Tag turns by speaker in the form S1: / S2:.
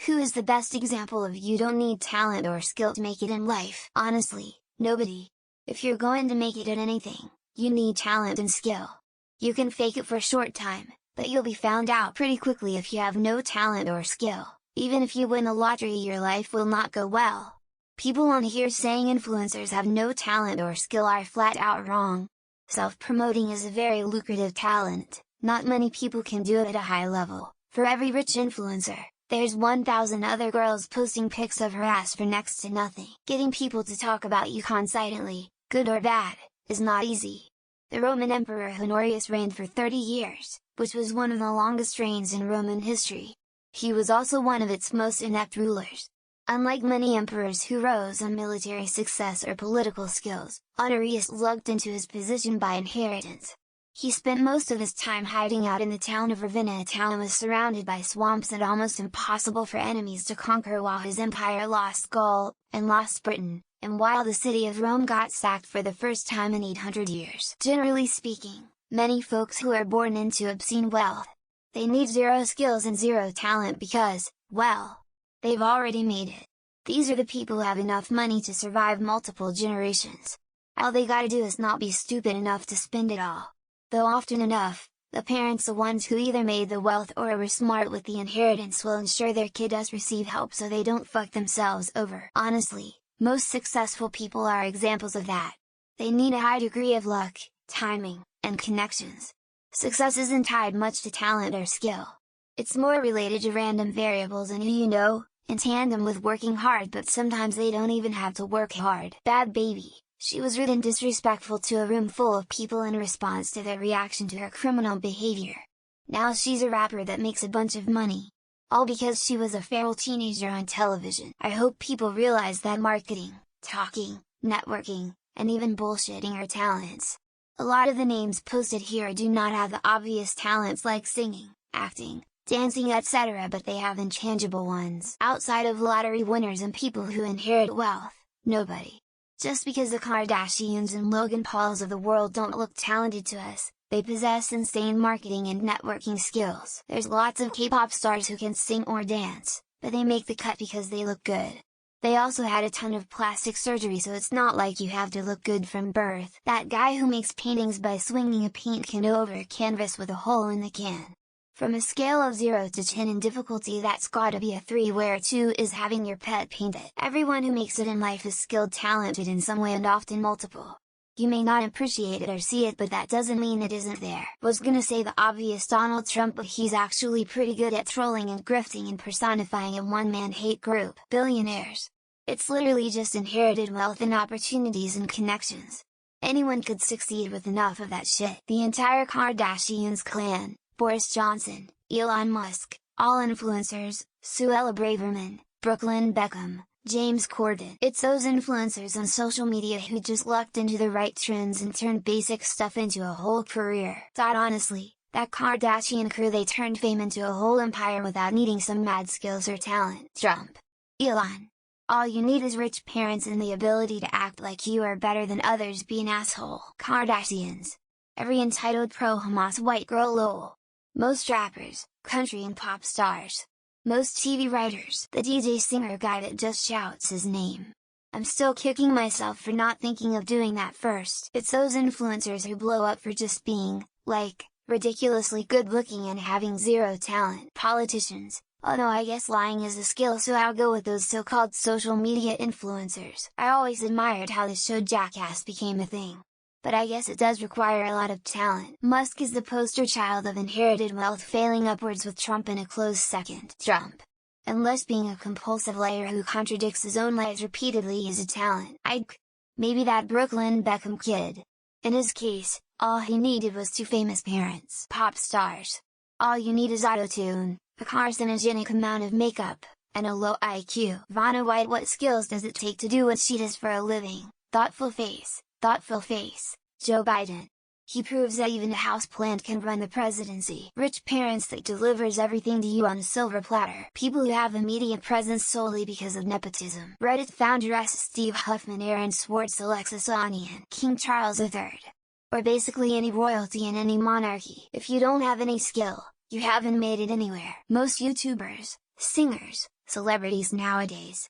S1: Who is the best example of you don't need talent or skill to make it in life? Honestly, nobody. If you're going to make it at anything, you need talent and skill. You can fake it for a short time, but you'll be found out pretty quickly if you have no talent or skill. Even if you win the lottery, your life will not go well. People on here saying influencers have no talent or skill are flat out wrong. Self-promoting is a very lucrative talent, not many people can do it at a high level. For every rich influencer, there's 1,000 other girls posting pics of her ass for next to nothing. Getting people to talk about you constantly, good or bad, is not easy. The Roman Emperor Honorius reigned for 30 years, which was one of the longest reigns in Roman history. He was also one of its most inept rulers. Unlike many emperors who rose on military success or political skills, Honorius lucked into his position by inheritance. He spent most of his time hiding out in the town of Ravenna. A town was surrounded by swamps and almost impossible for enemies to conquer, while his empire lost Gaul, and lost Britain, and while the city of Rome got sacked for the first time in 800 years. Generally speaking, many folks who are born into obscene wealth, they need zero skills and zero talent because, well, they've already made it. These are the people who have enough money to survive multiple generations. All they gotta do is not be stupid enough to spend it all. Though often enough, the parents, the ones who either made the wealth or were smart with the inheritance, will ensure their kid does receive help so they don't fuck themselves over. Honestly, most successful people are examples of that. They need a high degree of luck, timing, and connections. Success isn't tied much to talent or skill. It's more related to random variables and who you know, in tandem with working hard, but sometimes they don't even have to work hard. Bad Baby. She was rude and disrespectful to a room full of people in response to their reaction to her criminal behavior. Now she's a rapper that makes a bunch of money. All because she was a feral teenager on television. I hope people realize that marketing, talking, networking, and even bullshitting are talents. A lot of the names posted here do not have the obvious talents like singing, acting, dancing, etc., but they have intangible ones. Outside of lottery winners and people who inherit wealth, nobody. Just because the Kardashians and Logan Pauls of the world don't look talented to us, they possess insane marketing and networking skills. There's lots of K-pop stars who can sing or dance, but they make the cut because they look good. They also had a ton of plastic surgery, so it's not like you have to look good from birth. That guy who makes paintings by swinging a paint can over a canvas with a hole in the can. From a scale of 0 to 10 in difficulty, that's gotta be a 3, where 2 is having your pet painted. Everyone who makes it in life is skilled, talented in some way, and often multiple. You may not appreciate it or see it, but that doesn't mean it isn't there. Was gonna say the obvious Donald Trump, but he's actually pretty good at trolling and grifting and personifying a one-man hate group. Billionaires. It's literally just inherited wealth and opportunities and connections. Anyone could succeed with enough of that shit. The entire Kardashians clan, Boris Johnson, Elon Musk, all influencers, Suella Braverman, Brooklyn Beckham, James Corden. It's those influencers on social media who just lucked into the right trends and turned basic stuff into a whole career. Honestly, that Kardashian crew, they turned fame into a whole empire without needing some mad skills or talent. Trump. Elon. All you need is rich parents and the ability to act like you are better than others. Be an asshole. Kardashians. Every entitled pro-Hamas white girl lol. Most rappers, country and pop stars. Most TV writers. The DJ singer guy that just shouts his name. I'm still kicking myself for not thinking of doing that first. It's those influencers who blow up for just being, like, ridiculously good looking and having zero talent. Politicians. Although I guess lying is a skill, so I'll go with those so-called social media influencers. I always admired how the show Jackass became a thing. But I guess it does require a lot of talent. Musk is the poster child of inherited wealth failing upwards, with Trump in a close second. Trump. Unless being a compulsive liar who contradicts his own lies repeatedly is a talent. Maybe that Brooklyn Beckham kid. In his case, all he needed was 2 famous parents. Pop stars. All you need is auto-tune, a carcinogenic amount of makeup, and a low IQ. Vanna White. What skills does it take to do what she does for a living? Thoughtful face. Thoughtful face. Joe Biden. He proves that even a houseplant can run the presidency. Rich parents that delivers everything to you on a silver platter. People who have a media presence solely because of nepotism. Reddit founder S. Steve Huffman, Aaron Swartz, Alexis Ohanian, King Charles III. Or basically any royalty in any monarchy. If you don't have any skill, you haven't made it anywhere. Most YouTubers, singers, Celebrities nowadays,